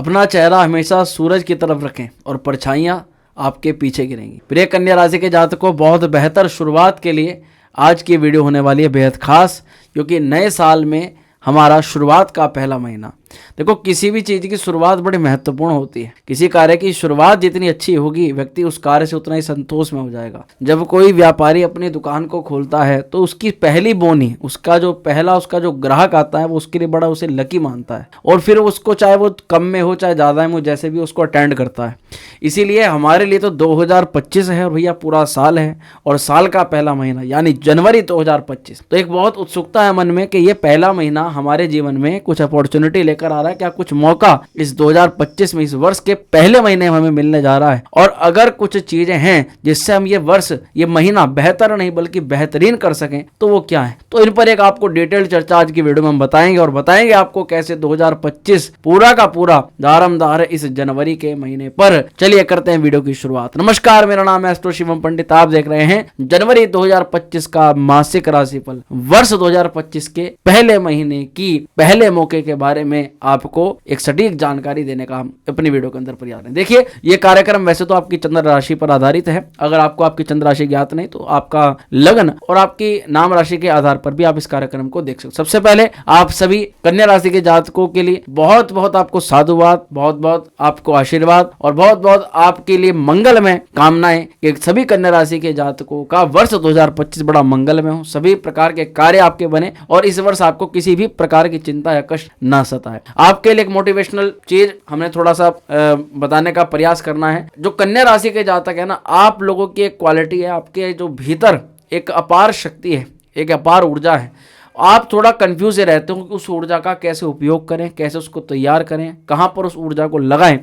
अपना चेहरा हमेशा सूरज की तरफ रखें और परछाइयां आपके पीछे गिरेंगी। प्रिय कन्या राशि के जातकों, बहुत बेहतर शुरुआत के लिए आज की वीडियो होने वाली है बेहद खास, क्योंकि नए साल में हमारा शुरुआत का पहला महीना। देखो, किसी भी चीज़ की शुरुआत बड़ी महत्वपूर्ण होती है। किसी कार्य की शुरुआत जितनी अच्छी होगी, व्यक्ति उस कार्य से उतना ही संतोष में हो जाएगा। जब कोई व्यापारी अपनी दुकान को खोलता है तो उसकी पहली बोनी, उसका जो ग्राहक आता है, वो उसके लिए बड़ा उसे लकी मानता है और फिर उसको, चाहे वो कम में हो चाहे ज़्यादा में हो, जैसे भी उसको अटेंड करता है। इसीलिए हमारे लिए तो 2025 है और भैया पूरा साल है, और साल का पहला महीना यानी जनवरी 2025। तो एक बहुत उत्सुकता है मन में कि ये पहला महीना हमारे जीवन में कुछ अपॉर्चुनिटी लेकर आ रहा है, क्या कुछ मौका इस 2025 में, इस वर्ष के पहले महीने में हमें मिलने जा रहा है। और अगर कुछ चीजें हैं जिससे हम ये महीना बेहतर नहीं बल्कि बेहतरीन कर सकें, तो वो क्या है, तो इन पर एक आपको डिटेल चर्चा आज की वीडियो में हम बताएंगे, और बताएंगे आपको कैसे 2025 पूरा का पूरा दारमदार है इस जनवरी के महीने पर। चलिए करते हैं वीडियो की शुरुआत। नमस्कार, मेरा नाम है एस्ट्रो शिवम पंडित। आप देख रहे हैं जनवरी 2025 का मासिक राशिफल, वर्ष 2025 के पहले महीने की पहले मौके के बारे में आपको एक सटीक जानकारी देने का हम अपनी वीडियो के अंदर प्रयास करें। देखिए, ये कार्यक्रम वैसे तो आपकी चंद्र राशि पर आधारित है। अगर आपको आपकी चंद्र राशि ज्ञात नहीं तो आपका लग्न और आपकी नाम राशि के आधार पर भी आप इस कार्यक्रम को देख सकते। सबसे पहले आप सभी कन्या राशि के जातकों के लिए बहुत बहुत आपको साधुवाद, बहुत बहुत आपको आशीर्वाद और बहुत बहुत आपके लिए मंगलमय कामनाएं कि सभी कन्या राशि के जातकों का वर्ष 2025 बड़ा मंगलमय हो, सभी प्रकार के कार्य आपके बने और इस वर्ष आपको किसी भी प्रकार की चिंता या कष्ट ना सताए। आपके लिए एक मोटिवेशनल चीज हमने थोड़ा सा बताने का प्रयास करना है। जो कन्या राशि के जातक है ना, आप लोगों की एक क्वालिटी है, आपके जो भीतर एक अपार शक्ति है, एक अपार ऊर्जा है। आप थोड़ा कंफ्यूज रहते हो कि उस ऊर्जा का कैसे उपयोग करें, कैसे उसको तैयार करें, कहाँ पर उस ऊर्जा को लगाएं,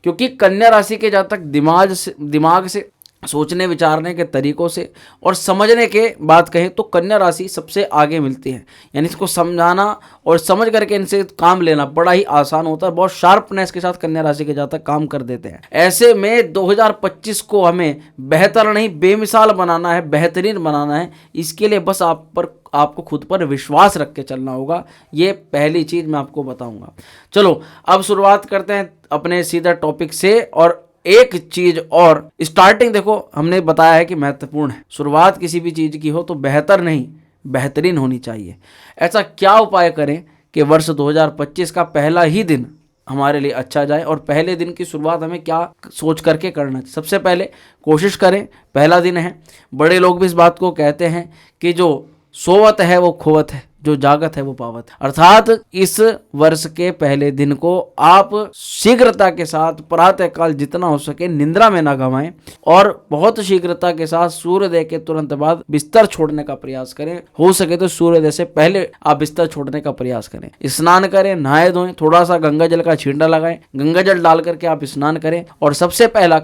क्योंकि कन्या राशि के जातक दिमाग से सोचने विचारने के तरीकों से और समझने के बात कहें तो कन्या राशि सबसे आगे मिलती है। यानी इसको समझाना और समझ करके इनसे काम लेना बड़ा ही आसान होता है। बहुत शार्पनेस के साथ कन्या राशि के जातक काम कर देते हैं। ऐसे में 2025 को हमें बेहतर नहीं बेमिसाल बनाना है, बेहतरीन बनाना है। इसके लिए बस आपको खुद पर विश्वास रख के चलना होगा। ये पहली चीज मैं आपको बताऊंगा। चलो अब शुरुआत करते हैं अपने सीधा टॉपिक से। और एक चीज और, स्टार्टिंग देखो हमने बताया है कि महत्वपूर्ण है। शुरुआत किसी भी चीज की हो तो बेहतर नहीं बेहतरीन होनी चाहिए। ऐसा क्या उपाय करें कि वर्ष 2025 का पहला ही दिन हमारे लिए अच्छा जाए, और पहले दिन की शुरुआत हमें क्या सोच करके करना चाहिए। सबसे पहले कोशिश करें, पहला दिन है, बड़े लोग भी इस बात को कहते हैं कि जो सोवत है वो खोवत है, जो जागत है वो पावत। अर्थात इस वर्ष के पहले दिन को आप शीघ्रता के साथ प्रातःकाल जितना हो सके निंद्रा में ना गवाएं और बहुत शीघ्रता के साथ सूर्योदय के तुरंत बाद बिस्तर छोड़ने का प्रयास करें। हो सके तो सूर्योदय से पहले आप बिस्तर छोड़ने का प्रयास करें। स्नान करें, नहाए धोएं, थोड़ा सा गंगा जल का छींटा लगाएं, गंगा जल डाल करके आप स्नान करें। और सबसे पहला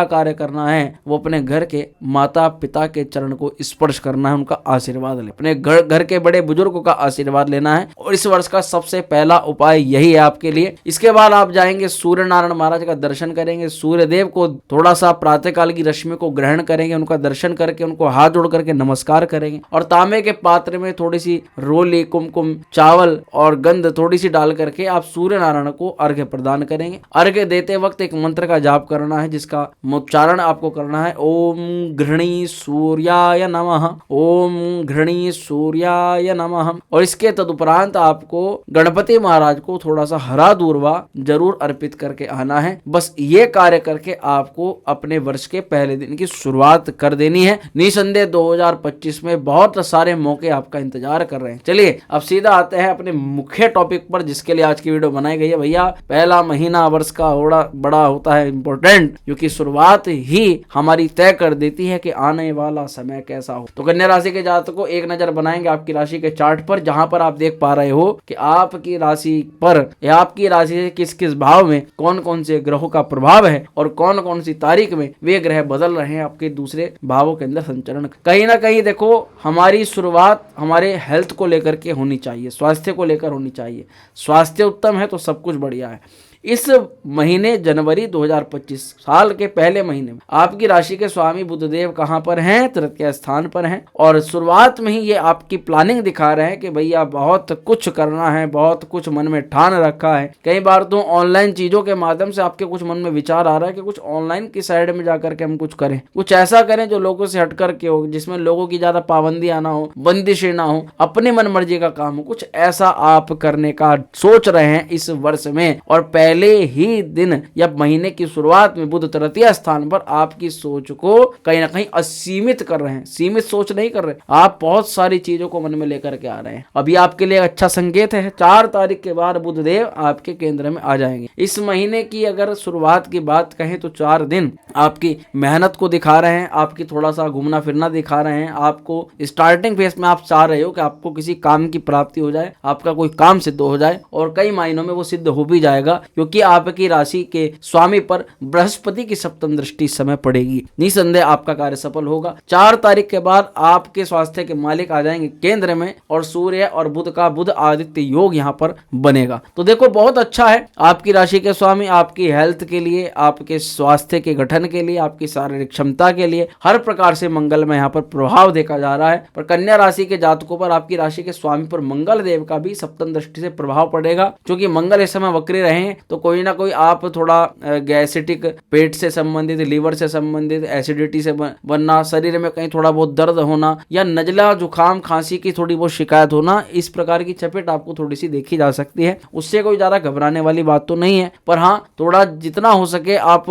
कार्य करना है वो अपने घर के माता पिता के चरण को स्पर्श करना है, उनका आशीर्वाद लें, अपने घर के बड़े बुजुर्गों का आशीर्वाद लेना है। और इस वर्ष का सबसे पहला उपाय यही है आपके लिए। इसके बाद आप जाएंगे सूर्य नारायण महाराज का दर्शन करेंगे, सूर्य देव को थोड़ा सा प्रातःकाल की रश्मि को ग्रहण करेंगे, उनका दर्शन करके उनको हाथ जोड़ करके नमस्कार करेंगे। और तांबे के पात्र में थोड़ी सी रोली, कुमकुम, चावल और गंध थोड़ी सी डाल करके आप सूर्य नारायण को अर्घ्य प्रदान करेंगे। अर्घ्य देते वक्त एक मंत्र का जाप करना है, जिसका उच्चारण आपको करना है, ओम घृणी सूर्याय नमः, ओम घृणी सूर्याय नमः। और इसके तदुपरांत आपको गणपति महाराज को थोड़ा सा हरा दूर्वा जरूर अर्पित करके आना है। बस ये कार्य करके आपको अपने वर्ष के पहले दिन की शुरुआत कर देनी है। निसंदेह 2025 में बहुत सारे मौके आपका इंतजार कर रहे हैं। चलिए अब सीधा आते हैं अपने मुख्य टॉपिक पर, जिसके लिए आज की वीडियो बनाई गई है। भैया, पहला महीना वर्ष का बड़ा होता है इंपॉर्टेंट, क्योंकि शुरुआत ही हमारी तय कर देती है कि आने वाला समय कैसा हो। तो कन्या राशि के जातकों एक नजर बनाएंगे आपकी राशि के चार्ट पर, जहां पर आप देख पा रहे हो कि आपकी राशि पर या आपकी राशि से किस किस भाव में कौन कौन से ग्रहों का प्रभाव है और कौन कौन सी तारीख में वे ग्रह बदल रहे हैं आपके दूसरे भावों के अंदर संचरण। कहीं ना कहीं देखो, हमारी शुरुआत हमारे हेल्थ को लेकर के होनी चाहिए, स्वास्थ्य को लेकर होनी चाहिए। स्वास्थ्य उत्तम है तो सब कुछ बढ़िया है। इस महीने जनवरी 2025 साल के पहले महीने में आपकी राशि के स्वामी बुधदेव कहां पर हैं? तृतीय स्थान पर हैं। और शुरुआत में ही ये आपकी प्लानिंग दिखा रहे हैं कि भैया बहुत कुछ करना है, बहुत कुछ मन में ठान रखा है। कई बार तो ऑनलाइन चीजों के माध्यम से आपके कुछ मन में विचार आ रहा है कि कुछ ऑनलाइन की साइड में जाकर के हम कुछ करें, कुछ ऐसा करें जो लोगों से हट करके हो, जिसमें लोगों की ज्यादा पाबंदियां ना हो, बंदिशें ना हो, अपनी मन मर्जी का काम हो। कुछ ऐसा आप करने का सोच रहे हैं इस वर्ष में, और पहले ही दिन या महीने की शुरुआत में बुध तृतीय स्थान पर आपकी सोच को कहीं ना कहीं असीमित कर रहे हैं। सीमित सोच नहीं कर रहे, आप बहुत सारी चीजों को मन में लेकर के आ रहे हैं। अभी आपके लिए अच्छा संकेत है, 4 तारीख के बाद बुधदेव आपके केंद्र में आ जाएंगे। इस महीने की अगर शुरुआत की बात कहें तो 4 दिन आपकी मेहनत को दिखा रहे हैं, आपकी थोड़ा सा घूमना फिरना दिखा रहे हैं। आपको स्टार्टिंग फेज में आप चाह रहे हो कि आपको किसी काम की प्राप्ति हो जाए, आपका कोई काम सिद्ध हो जाए, और कई मायनों में वो सिद्ध हो भी जाएगा, क्योंकि आपकी राशि के स्वामी पर बृहस्पति की सप्तम दृष्टि इस समय पड़ेगी। निसंदेह आपका कार्य सफल होगा। 4 तारीख के बाद आपके स्वास्थ्य के मालिक आ जाएंगे केंद्र में, और सूर्य और बुध का बुध आदित्य योग यहाँ पर बनेगा। तो देखो बहुत अच्छा है, आपकी राशि के स्वामी आपकी हेल्थ के लिए, आपके स्वास्थ्य के गठन के लिए, आपकी शारीरिक क्षमता के लिए हर प्रकार से मंगल में यहाँ पर प्रभाव देखा जा रहा है। पर कन्या राशि के जातकों पर आपकी राशि के स्वामी पर मंगल देव का भी सप्तम दृष्टि से प्रभाव पड़ेगा। क्योंकि मंगल इस समय वक्री रहे हैं, तो कोई ना कोई आप थोड़ा गैस्ट्रिक, पेट से संबंधित, लीवर से संबंधित, एसिडिटी से बनना, शरीर में कहीं थोड़ा बहुत दर्द होना, या नजला जुकाम खांसी की थोड़ी बहुत शिकायत होना, इस प्रकार की चपेट आपको थोड़ी सी देखी जा सकती है। उससे कोई ज्यादा घबराने वाली बात तो नहीं है, पर हाँ थोड़ा जितना हो सके आप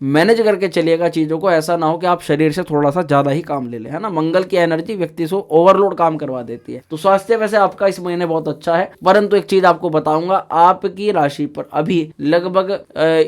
मैनेज करके चलिएगा चीजों को। ऐसा ना हो कि आप शरीर से थोड़ा सा ज्यादा ही काम ले ले, है ना। मंगल की एनर्जी व्यक्ति को ओवरलोड काम करवा देती है। तो स्वास्थ्य वैसे आपका इस महीने बहुत अच्छा है, परंतु एक चीज आपको बताऊंगा, आपकी राशि पर अभी लगभग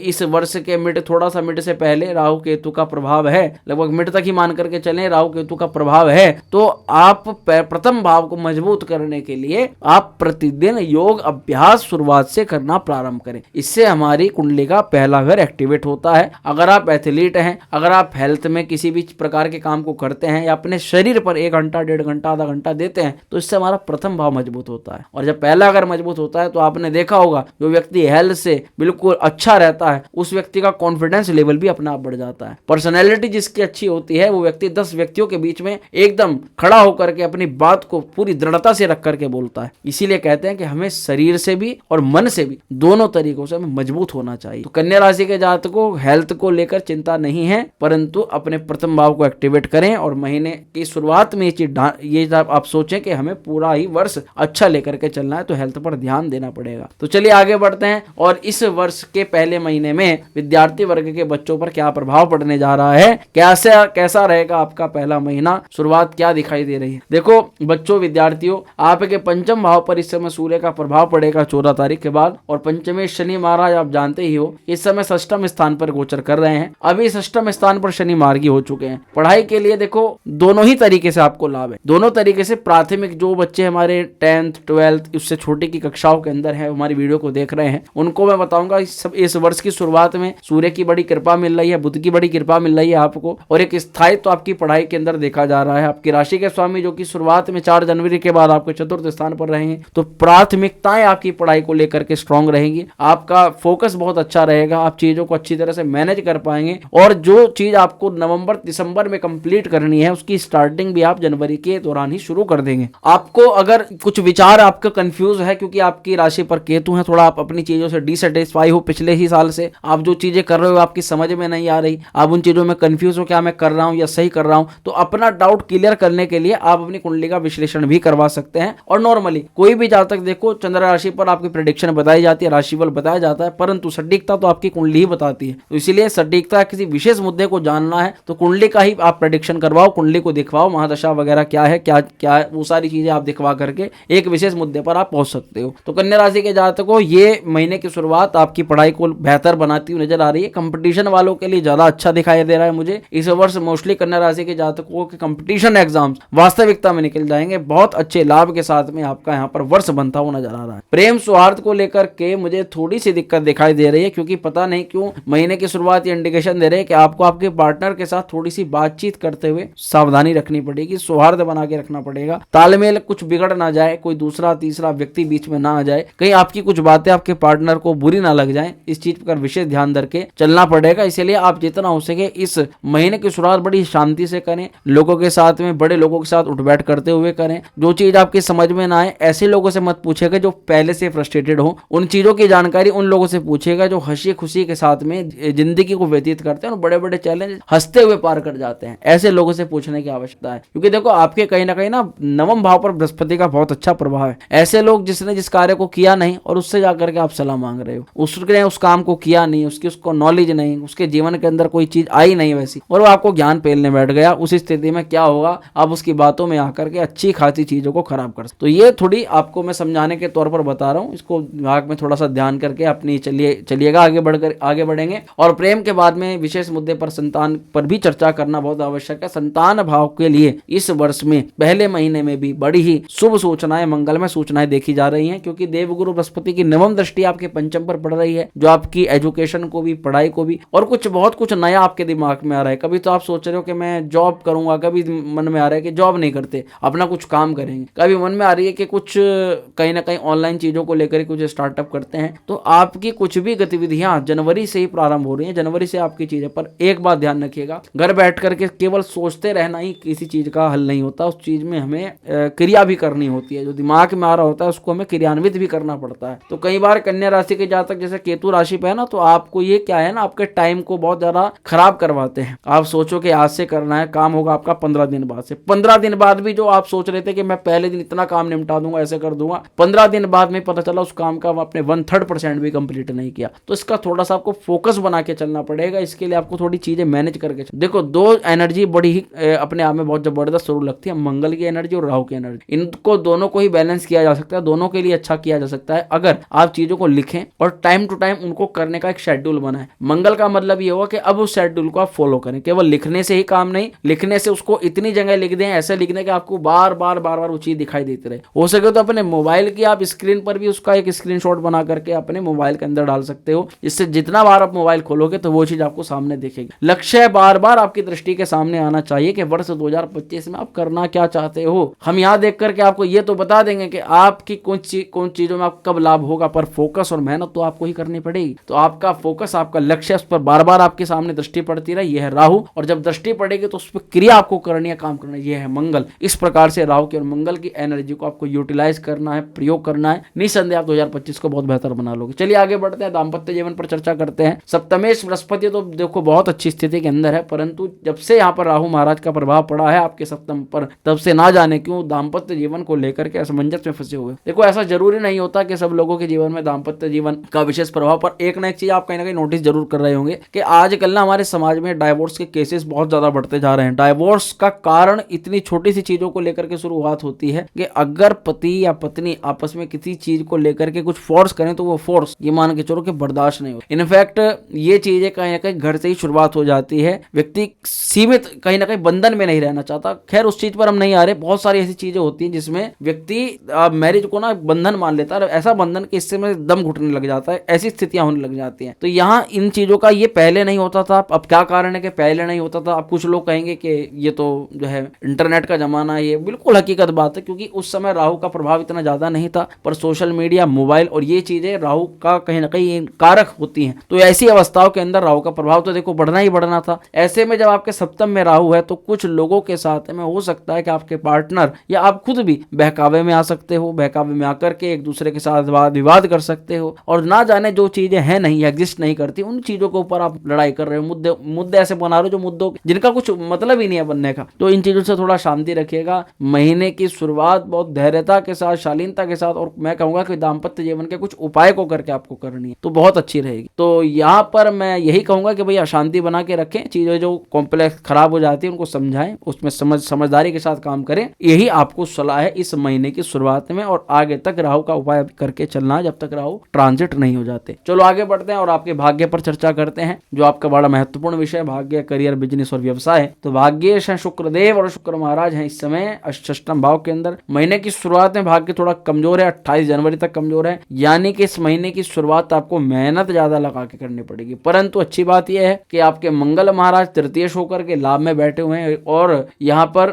इस वर्ष के थोड़ा सा मिड से पहले राहु केतु का प्रभाव है, लगभग मिड तक ही मान करके चलें, राहु केतु का प्रभाव है। तो आप प्रथम भाव को मजबूत करने के लिए आप प्रतिदिन योग अभ्यास शुरुआत से करना प्रारंभ करें। इससे हमारी कुंडली का पहला घर एक्टिवेट होता है। अगर आप एथलीट हैं, अगर आप हेल्थ में किसी भी प्रकार के काम को करते हैं, या अपने शरीर पर 1 घंटा, 1.5 घंटा, आधा घंटा देते हैं, तो इससे हमारा प्रथम भाव मजबूत होता है। और जब पहला अगर मजबूत होता है तो आपने देखा होगा, जो व्यक्ति हेल्थ से बिल्कुल अच्छा रहता है, उस व्यक्ति का कॉन्फिडेंस लेवल भी अपने आप बढ़ जाता है। पर्सनैलिटी जिसकी अच्छी होती है, वो व्यक्ति 10 व्यक्तियों के बीच में एकदम खड़ा होकर के अपनी बात को पूरी दृढ़ता से रख करके बोलता है। इसीलिए कहते हैं कि हमें शरीर से भी और मन से भी, दोनों तरीकों से हमें मजबूत होना चाहिए। तो कन्या राशि के जातकों हेल्थ को लेकर चिंता नहीं है, परंतु अपने प्रथम भाव को एक्टिवेट करें, और महीने की शुरुआत में ये आप सोचें कि हमें पूरा ही वर्ष अच्छा लेकर के चलना है, तो हेल्थ पर ध्यान देना पड़ेगा। तो चलिए आगे बढ़ते हैं, और इस वर्ष के पहले महीने में विद्यार्थी वर्ग के बच्चों पर क्या प्रभाव पड़ने जा रहा है, कैसा रहेगा आपका पहला महीना, शुरुआत क्या दिखाई दे रही है। देखो बच्चों, विद्यार्थियों, आपके पंचम भाव पर इस समय सूर्य का प्रभाव पड़ेगा 14 तारीख के बाद, और पंचमे शनि महाराज आप जानते ही हो इस समय षष्ठम स्थान पर गोचर कर रहे हैं। अभी षष्ठम स्थान पर शनि मार्गी हो चुके हैं। पढ़ाई के लिए देखो दोनों ही तरीके से आपको लाभ है। दोनों तरीके से प्राथमिक जो बच्चे हमारे 10th 12th उससे छोटे की कक्षाओं के अंदर है, हमारी वीडियो को देख रहे हैं, उनको मैं बताऊंगा इस वर्ष की शुरुआत में सूर्य की बड़ी कृपा मिल रही है, बुध की बड़ी कृपा मिल रही है आपको, और एक स्थायित्व तो आपकी पढ़ाई के अंदर देखा जा रहा है। आपकी राशि के स्वामी जो कि शुरुआत में 4 जनवरी के बाद आपके चतुर्थ स्थान पर रहेंगे, तो प्राथमिकताएं आपकी पढ़ाई को लेकर के स्ट्रांग रहेंगी। आपका फोकस बहुत अच्छा रहेगा, आप चीजों को अच्छी तरह से मैनेज कर पाएंगे, और जो चीज आपको नवंबर दिसंबर में कंप्लीट करनी है उसकी स्टार्टिंग भी आप जनवरी के दौरान ही शुरू कर देंगे। आपको अगर कुछ विचार आपका कंफ्यूज है, क्योंकि आपकी राशि पर केतु है, थोड़ा आप अपनी चीजों से डिसैटिस्फाई हो, पिछले ही साल से आप जो चीजें कर रहे हो आपकी समझ में नहीं आ रही, आप उन चीजों में कंफ्यूज हो, क्या मैं कर रहा हूं या सही कर रहा हूं, तो अपना डाउट क्लियर करने के लिए आप अपनी कुंडली का विश्लेषण भी करवा सकते हैं। और नॉर्मली कोई भी जातक देखो, चंद्र राशि पर आपकी प्रेडिक्शन बताई जाती है, राशिफल बताया जाता है, परंतु सटीकता तो आपकी कुंडली ही बताती है। तो इसीलिए सटीकता किसी विशेष मुद्दे को जानना है तो कुंडली का ही आप प्रेडिक्शन करवाओ, कुंडली को दिखवाओ, महादशा वगैरह क्या है, क्या वो सारी चीजें आप दिखवा करके एक विशेष मुद्दे पर आप पहुंच सकते हो। तो कन्या राशि के जातकों ये महीने की शुरुआत आपकी पढ़ाई को बेहतर बनाती हुई नजर आ रही है। कंपटीशन वालों के लिए ज्यादा अच्छा दिखाई दे रहा है मुझे इस वर्ष। मोस्टली कन्या राशि के जातकों के कंपटीशन एग्जाम्स वास्तविकता में निकल जाएंगे, बहुत अच्छे लाभ के साथ में आपका यहाँ पर वर्ष बनता हुआ नजर आ रहा है। प्रेम सौहार्द को लेकर के मुझे थोड़ी सी दिक्कत दिखाई दे रही है, क्योंकि पता नहीं क्यों महीने की शुरुआत ये इंडिकेशन दे रहे हैं कि आपको आपके पार्टनर के साथ थोड़ी सी बातचीत करते हुए सावधानी रखनी पड़ेगी, सौहार्द बना के रखना पड़ेगा, तालमेल कुछ बिगड़ ना जाए, कोई दूसरा तीसरा व्यक्ति बीच में ना आ जाए, कहीं आपकी कुछ बातें आपके पार्टनर को बुरी ना लग जाए, इस चीज पर विशेष ध्यान करके चलना पड़ेगा। इसलिए आप जितना हो सके इस महीने की शुरुआत बड़ी शांति से करें, लोगों के साथ में, बड़े लोगों के साथ उठ बैठ करते हुए करें। जो चीज आपकी समझ में ना आए ऐसे लोगों से मत पूछेगा जो पहले से फ्रस्ट्रेटेड हो, उन चीजों की जानकारी उन लोगों से पूछेगा जो हंसी खुशी के साथ में जिंदगी को व्यतीत करते हैं और बड़े बड़े चैलेंज हंसते हुए पार कर जाते हैं। ऐसे लोगों से पूछने की आवश्यकता है, क्योंकि देखो आपके कहीं ना कहीं ना नवम भाव पर बृहस्पति का बहुत अच्छा प्रभाव है। ऐसे लोग जिसने जिस कार्य को किया नहीं और उससे जाकर के आप सलाह मांग रहे हो, उसने उस काम को किया नहीं, उसको नॉलेज नहीं, उसके जीवन के अंदर कोई चीज आई नहीं वैसी, और वो आपको ज्ञान पेलने बैठ गया, उस स्थिति में क्या होगा, आप उसकी बातों में आकर के अच्छी खासी चीजों को खराब कर। तो ये थोड़ी आपको मैं समझाने के तौर पर बता रहा हूँ, इसको दिमाग में थोड़ा सा ध्यान करके अपनी चलिएगा आगे बढ़ेंगे। और प्रेम के बाद में विशेष मुद्दे पर संतान पर भी चर्चा करना बहुत आवश्यक है। संतान भाव के लिए इस वर्ष में पहले महीने में भी बड़ी ही शुभ सूचनाएं, मंगलमय सूचनाएं देखी जा रही हैं, क्योंकि देवगुरु बृहस्पति की नवम दृष्टि आपके पंचम पर पड़ रही है, जो आपकी एजुकेशन को भी, पढ़ाई को भी, और बहुत कुछ नया आपके दिमाग में आ रहा है। कभी तो आप सोच रहे हो कि मैं जॉब करूंगा, कभी मन में आ रहा है कि जॉब नहीं करते, अपना कुछ काम करेंगे, कभी मन में आ रही है कि कुछ कहीं ना कहीं ऑनलाइन चीजों को लेकर कुछ स्टार्टअप करते हैं। तो आपकी कुछ भी गतिविधियां जनवरी से ही प्रारंभ हो रही हैं, जनवरी से आपकी चीजें। पर एक बात ध्यान रखिएगा, घर बैठ करके केवल सोचते रहना ही किसी चीज का हल नहीं होता, उस चीज में हमें क्रिया भी करनी होती है। जो दिमाग में आ रहा होता है उसको हमें क्रियान्वित भी करना पड़ता है। तो कई बार कन्या राशि के जातक जैसे केतु राशि पे है ना, तो आपको ये क्या है ना, आपके टाइम को बहुत ज्यादा खराब करवाते हैं। आप सोचो कि आज से करना है, काम होगा आपका 15 दिन बाद से, 15 दिन बाद भी जो आप सोच रहे थे कि मैं पहले दिन इतना काम निपटा दूंगा, ऐसे कर दूंगा, 15 दिन बाद में पता चला उस काम का आपने 1/3% भी कंप्लीट नहीं किया। तो इसका थोड़ा सा आपको फोकस बना के चलना पड़ेगा। इसके लिए आपको थोड़ी चीजें मैनेज करके देखो, दो एनर्जी बड़ी ही अपने आप में बहुत जबरदस्त स्वरूप लगती है, मंगल की एनर्जी और राहु की एनर्जी। इनको दोनों को ही बैलेंस किया जा सकता है, दोनों के लिए अच्छा किया जा सकता है अगर आप चीजों को लिखें और टाइम टू टाइम उनको करने का एक शेड्यूल बनाएं। मंगल का मतलब ये होगा कि अब उस शेड्यूल को आप फॉलो करें, केवल लिखने से ही काम नहीं, लिखने से उसको इतनी जगह लिख दें, ऐसे लिखने के आपको बार बार वो चीज दिखाई देती रहे। हो सके तो अपने मोबाइल की आप स्क्रीन पर भी उसका एक स्क्रीनशॉट बना करके अपने मोबाइल के अंदर डाल सकते हो, जिससे जितना बार आप मोबाइल खोलोगे तो वो चीज आपको सामने दिखेगी। लक्ष्य बार बार आपकी दृष्टि के सामने आना चाहिए कि वर्ष 2025 में आप करना क्या चाहते हो। हम यहाँ देख करके आपको ये तो बता देंगे कि आपकी कौन चीजों में आपको कब लाभ होगा, पर फोकस और मेहनत तो आपको ही करनी पड़ेगी। तो आपका फोकस, आपका लक्ष्य, उस पर बार बार आपके सामने दृष्टि पड़ती रहे, यह है राहु। और जब दृष्टि पड़ेगी तो उस पर क्रिया आपको करनी है, काम करना है, यह है मंगल। इस प्रकार से राहु की और मंगल की एनर्जी को आपको यूटिलाइज करना है, प्रयोग करना है। निसंदेह आप 2025 को बहुत बेहतर बना लोगे। चलिए आगे बढ़ते हैं, दाम्पत्य जीवन पर चर्चा करते हैं। सप्तमेश बृहस्पति तो देखो बहुत अच्छी स्थिति के अंदर है, परंतु जब से यहाँ पर राहु महाराज का प्रभाव पड़ा है आपके सप्तम पर, तब से ना जाने क्यों दाम्पत्य जीवन को लेकर के असमंजस में फंसे हुए। देखो ऐसा जरूरी नहीं होता कि सब लोगों के जीवन में दाम्पत्य जीवन का विशेष प्रभाव, पर एक ना एक चीज आप कहीं ना कहीं नोटिस जरूर कर रहे होंगे कि आजकल ना हमारे समाज में डाइवोर्स के केसेस बहुत ज्यादा बढ़ते जा रहे हैं। डाइवोर्स का कारण इतनी छोटी सी चीजों को लेकर के शुरुआत होती है कि अगर पति या पत्नी आपस में किसी चीज को लेकर के कुछ फोर्स करें तो वो फोर्स ये मान के चलो कि बर्दाश्त नहीं हो। इनफैक्ट ये चीजें कहीं ना कहीं घर से ही शुरुआत हो जाती है। व्यक्ति सीमित कहीं ना कहीं बंधन में नहीं रहना चाहता। खैर उस चीज पर हम नहीं आ रहे। बहुत सारी ऐसी चीजें होती हैं जिसमें व्यक्ति मैरिज को ना बंधन मान लेता है, ऐसा बंधन कि इससे में दम घुटने लग जाता है, ऐसी स्थितियां होने लग जाती हैं। तो यहाँ इन चीजों का ये पहले नहीं होता था। अब क्या कारण है कि पहले नहीं होता था? अब कुछ लोग कहेंगे कि ये तो जो है इंटरनेट का जमाना है। ये बिल्कुल हकीकत बात है, क्योंकि उस समय राहु का प्रभाव इतना ज्यादा नहीं था, पर सोशल मीडिया, मोबाइल और ये चीजें राहु का कहीं ना कहीं कारक होती हैं। तो ऐसी अवस्थाओं के अंदर राहु का प्रभाव तो देखो बढ़ना ही बढ़ना था। ऐसे में जब आपके सप्तम में राहु है तो कुछ लोगों के साथ में हो सकता है कि आपके पार्टनर या आप खुद भी बहकावे में आ सकते हो। बहकावे में आकर के एक दूसरे के साथ वाद विवाद कर सकते हो, और ना जाने जो चीजें हैं नहीं, एग्जिस्ट नहीं करती, उन चीजों के ऊपर आप लड़ाई कर रहे हो। मुद्दे ऐसे बना रहे हो जो मुद्दों जिनका कुछ मतलब ही नहीं है बनने का। तो इन चीजों से थोड़ा शांति रखिएगा। महीने की शुरुआत बहुत धैर्यता के साथ, शालीनता के साथ, और मैं कहूंगा कि दाम्पत्य जीवन के कुछ उपाय को करके आपको करनी है तो बहुत अच्छी रहेगी। तो यहाँ पर मैं यही कहूंगा कि भैया शांति बना के रखें। चीजें जो कॉम्प्लेक्स खराब हो जाती है उनको समझाएं, उसमें समझदारी के साथ काम करें। यही आपको सलाह है इस महीने की शुरुआत में, और आगे तक राहु का उपाय करके चलना है जब तक राहु ट्रांजिट नहीं हो जाते। चलो आगे बढ़ते हैं और आपके भाग्य पर चर्चा करते हैं, जो आपका बड़ा महत्वपूर्ण विषय, भाग्य, करियर, बिजनेस और व्यवसाय। तो भाग्येश है शुक्रदेव और शुक्र महाराज हैं इस समय अष्टम भाव के अंदर। महीने की शुरुआत में भाग्य थोड़ा कमजोर है, 28 जनवरी तक कमजोर है, यानी कि इस महीने की शुरुआत आपको मेहनत ज्यादा लगा के करनी पड़ेगी। परंतु अच्छी बात यह है कि आपके मंगल महाराज तृतीय होकर के लाभ में बैठे हुए हैं, और यहाँ पर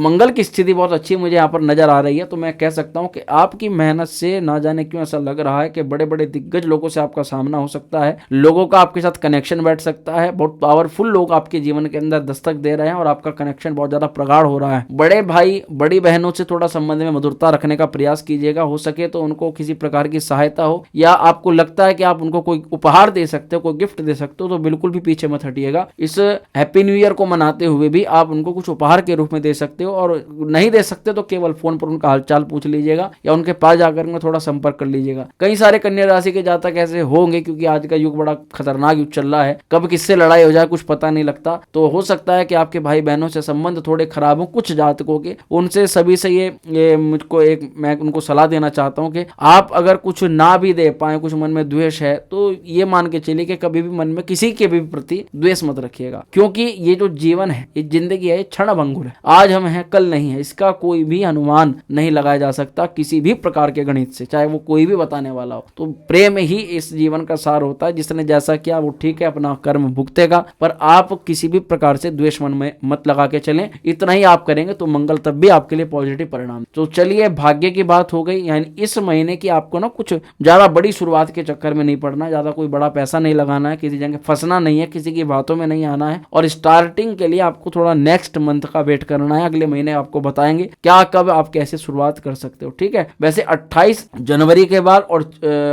मंगल की स्थिति बहुत अच्छी मुझे यहाँ पर नजर आ रही है। तो मैं कह सकता हूँ कि आपकी मेहनत से ना जाने क्यों ऐसा लग रहा है कि बड़े बड़े दिग्गज लोगों से आपका सामना हो सकता है, लोगों का आपके साथ कनेक्शन बैठ सकता है, बहुत पावरफुल लोग आपके जीवन के अंदर दस्तक दे रहे हैं और आपका कनेक्शन बहुत ज्यादा प्रगाढ़ हो रहा है। बड़े भाई बड़ी बहनों से थोड़ा संबंध में मधुरता रखने का प्रयास कीजिएगा, हो सके तो उनको किसी प्रकार की सहायता हो या आपको लगता है कि आप उनको कोई उपहार दे सकते हो, कोई गिफ्ट दे सकते हो, तो बिल्कुल भी पीछे मत हटिएगा। इस हैप्पी न्यू ईयर को मनाते हुए भी आप उनको कुछ उपहार के रूप में दे सकते हो, और नहीं दे सकते तो केवल फोन पर उनका हालचाल पूछ लीजिएगा या उनके पास जाकर में थोड़ा संपर्क कर लीजिएगा। कई सारे कन्या राशि के जातक ऐसे होंगे, क्योंकि आज का युग बड़ा खतरनाक युग चल रहा है, कब किससे लड़ाई हो जाए कुछ पता नहीं लगता। तो हो सकता है कि आपके भाई बहनों से संबंध थोड़े खराब हो कुछ जातकों के। उनसे सभी से ये मुझको मैं उनको सलाह देना चाहता हूं कि आप अगर कुछ ना भी दे पाए, कुछ मन में द्वेष है, तो ये मान के चलिए कि कभी भी मन में किसी के भी प्रति द्वेष मत रखिएगा, क्योंकि ये जो जीवन है, ये जिंदगी है, ये क्षण भंगुर है। आज हम हैं कल नहीं है, इसका कोई भी अनुमान नहीं लगाया जा सकता किसी भी प्रकार के गणित से, चाहे वो कोई भी बताने वाला हो। तो प्रेम ही इस जीवन का सार होता है। जिसने जैसा किया वो ठीक है, अपना कर्म भुगतेगा, पर आप किसी भी प्रकार से द्वेष मन में मत लगा के चलें। इतना ही आप करेंगे तो मंगल तब भी आपके लिए पॉजिटिव परिणाम। तो चलिए, भाग्य की बात हो गई, यानी इस महीने की आपको ना कुछ ज्यादा बड़ी शुरुआत के चक्कर में नहीं पड़ना, ज्यादा कोई बड़ा पैसा नहीं लगाना है, किसी जगह फंसना नहीं है, किसी की बातों में नहीं आना है। और स्टार्टिंग के लिए आपको थोड़ा नेक्स्ट मंथ का वेट करना है, अगले महीने आपको बताएंगे क्या कब आप कैसे शुरुआत कर सकते हो, ठीक है। वैसे 28 जनवरी के बाद और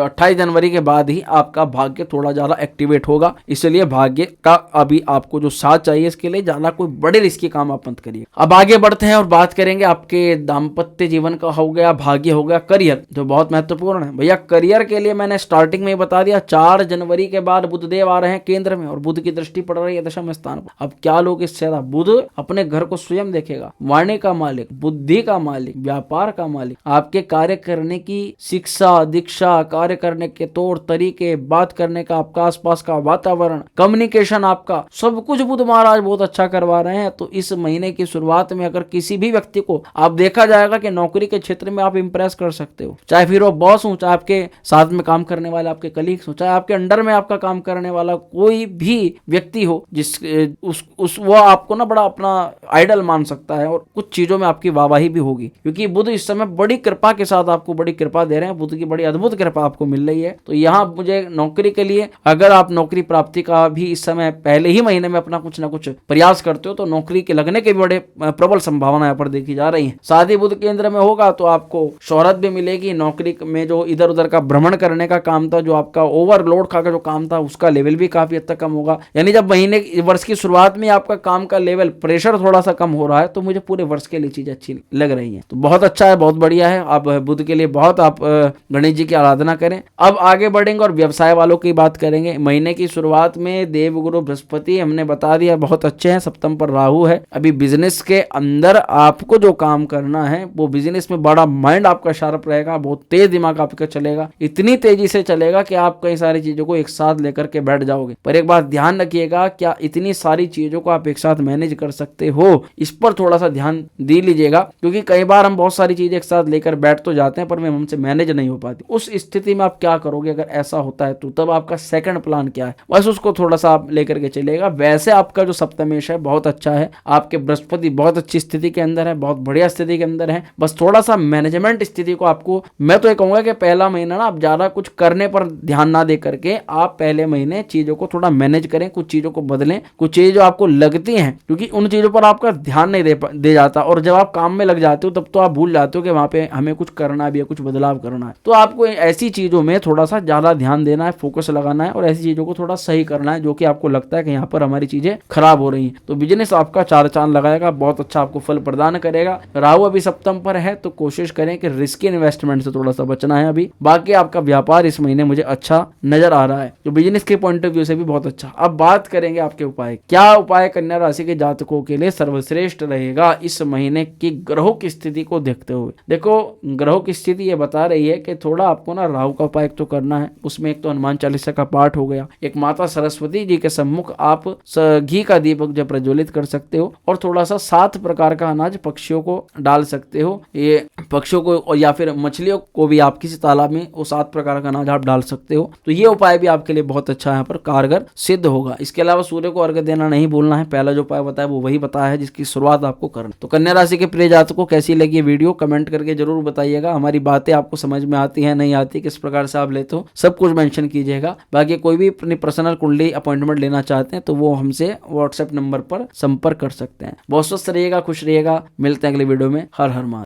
28 जनवरी के बाद ही आपका भाग्य थोड़ा ज्यादा एक्टिवेट होगा, इसलिए भाग्य का अभी आपको जो साथ चाहिए, इसके लिए ज्यादा कोई बड़े रिस्की काम आप मत करिए। अब आगे बढ़ते हैं और बात करेंगे आपके दाम्पत्य जीवन का हो गया, भाग्य हो गया, करियर जो बहुत महत्वपूर्ण है। भैया करियर के लिए मैंने स्टार्टिंग में बता दिया, 4 जनवरी के बाद बुधदेव आ रहे हैं केंद्र में और बुध की दृष्टि पड़ रही है दशम स्थान पर। अब क्या लोग इससे ज्यादा, बुध अपने घर को स्वयं देखेगा, वाणी का मालिक, बुद्धि का मालिक, व्यापार का मालिक, आपके कार्य करने की शिक्षा दीक्षा, कार्य करने के तौर तरीके, बात करने का आपका आसपास का वातावरण, कम्युनिकेशन, आपका सब कुछ बुध महाराज बहुत अच्छा करवा रहे हैं। तो इस महीने की शुरुआत में अगर किसी भी व्यक्ति को आप देखा जाएगा कि नौकरी के क्षेत्र में आप इंप्रेस कर सकते हो, चाहे फिर वो बॉस हो, चाहे आपके साथ में काम करने वाले आपके कलीग्स हो, चाहे आपके अंडर में आपका काम करने वाला कोई भी व्यक्ति हो, वो आपको ना बड़ा अपना आइडल मान सकता है और कुछ चीजों में आपकी वाहवाही भी होगी, क्योंकि बुध इस समय बड़ी कृपा के साथ आपको बड़ी कृपा दे रहे हैं। बुध की बड़ी अद्भुत कृपा आपको मिल रही है। तो यहाँ मुझे नौकरी के लिए, अगर आप नौकरी प्राप्ति का भी इस समय पहले ही महीने में अपना कुछ ना कुछ प्रयास करते हो, तो नौकरी के लगने के भी बड़े प्रबल संभावना यहाँ पर देखी जा रही है। साथ ही बुध केंद्र में होगा तो आपको शोहरत भी मिलेगी। नौकरी में जो इधर उधर का भ्रमण करने का काम था, जो आपका ओवरलोड का जो काम था, उसका लेवल भी काफी हद तक कम होगा। यानी जब महीने वर्ष की शुरुआत में आपका काम का लेवल, प्रेशर थोड़ा सा कम हो रहा है, तो मुझे पूरे वर्ष के लिए चीज अच्छी लग रही है। तो बहुत अच्छा है, बहुत बढ़िया है। आप बुध के लिए बहुत आप गणेश जी की आराधना करें। अब आगे बढ़ेंगे और व्यवसाय वालों की बात करेंगे। महीने की शुरुआत में देवगुरु बृहस्पति हमने बता दिया बहुत अच्छे हैं, सप्तम पर राहु है। अभी बिजनेस के अंदर आपको जो काम करना है, वो बिजनेस में बड़ा माइंड आपका शार्प रहेगा, बहुत तेज दिमाग आपका चलेगा, इतनी तेजी से चलेगा कि आप कई सारी चीजों को एक साथ लेकर के बैठ जाओगे। पर एक बात ध्यान रखिएगा, क्या इतनी सारी चीजों को आप एक साथ मैनेज कर सकते हो, इस पर थोड़ा सा ध्यान दे लीजिएगा, क्योंकि कई बार हम बहुत सारी चीजें एक साथ लेकर बैठ तो जाते हैं पर वे हमसे मैनेज नहीं हो पाती। उस स्थिति में आप क्या करोगे अगर ऐसा होता है, तो तब आपका सेकंड प्लान क्या है, बस उसको थोड़ा सा आप लेकर के चलिएगा। वैसे आपका जो सप्तमेश है बहुत अच्छा है, आपके बृहस्पति बहुत अच्छी स्थिति के अंदर है, बहुत बढ़िया स्थिति के अंदर है। बस थोड़ा सा मैनेजमेंट स्थिति को आपको, मैं तो ये कहूंगा कि पहला महीना ना आप ज्यादा कुछ करने पर ध्यान ना दे करके आप पहले महीने चीजों को थोड़ा मैनेज करें, कुछ चीजों को बदलें, कुछ चीजें जो आपको लगती हैं, क्योंकि उन चीजों पर आपका ध्यान नहीं दे जाता, और जब आप काम में लग जाते हो तब तो आप भूल जाते हो कि वहां पे हमें कुछ करना भी है, कुछ बदलाव करना है। तो आपको ऐसी चीजों में थोड़ा सा ज्यादा ध्यान देना है, फोकस लगाना है और ऐसी चीजों को थोड़ा सही करना है जो कि आपको लगता है कि यहाँ पर हमारी चीजें खराब हो रही हैं। तो बिजनेस आपका 4 चांद लगाएगा, बहुत अच्छा आपको फल प्रदान करेगा। राहु अभी सप्तम पर है, तो कोशिश करें कि रिस्की इन्वेस्टमेंट से थोड़ा सा बचना है अभी। बाकी आपका व्यापार इस महीने मुझे अच्छा नजर आ रहा है, तो बिजनेस के पॉइंट ऑफ व्यू से भी बहुत अच्छा। अब बात करेंगे आपके उपाय, क्या उपाय कन्या राशि के जातकों के लिए सर्वश्रेष्ठ रहेगा इस महीने की ग्रहों की स्थिति को देखते हुए। देखो, ग्रहों की स्थिति ये बता रही है कि थोड़ा आपको ना राहु का उपाय तो करना है। उसमें एक तो हनुमान चालीसा का पाठ हो गया, एक माता सरस्वती जी के सम्मुख आप घी का दीपक जब प्रज्वलित कर सकते हो, और थोड़ा सा 7 प्रकार का अनाज पक्षियों को डाल सकते हो। ये पक्षियों को या फिर मछलियों को भी आप किसी तालाब में वो 7 प्रकार का अनाज आप डाल सकते हो। तो ये उपाय भी आपके लिए बहुत अच्छा यहाँ पर कारगर सिद्ध होगा। इसके अलावा सूर्य को अर्घ्य देना नहीं भूलना है। पहला जो उपाय बताया वो वही बताया है जिसकी शुरुआत आपको करना। तो कन्या राशि के प्रिय जातकों को कैसी लगी वीडियो कमेंट करके जरूर बताइएगा। हमारी बातें आपको समझ में आती है नहीं आती है, किस प्रकार से आप लेते हो, सब कुछ मेंशन कीजिएगा। बाकी कोई भी अपनी पर्सनल कुंडली अपॉइंटमेंट लेना चाहते हैं तो वो हमसे व्हाट्सएप नंबर पर संपर्क कर सकते हैं। बहुत स्वस्थ रहिएगा, खुश रहिएगा, मिलते हैं अगले वीडियो में। हर हर महादेव।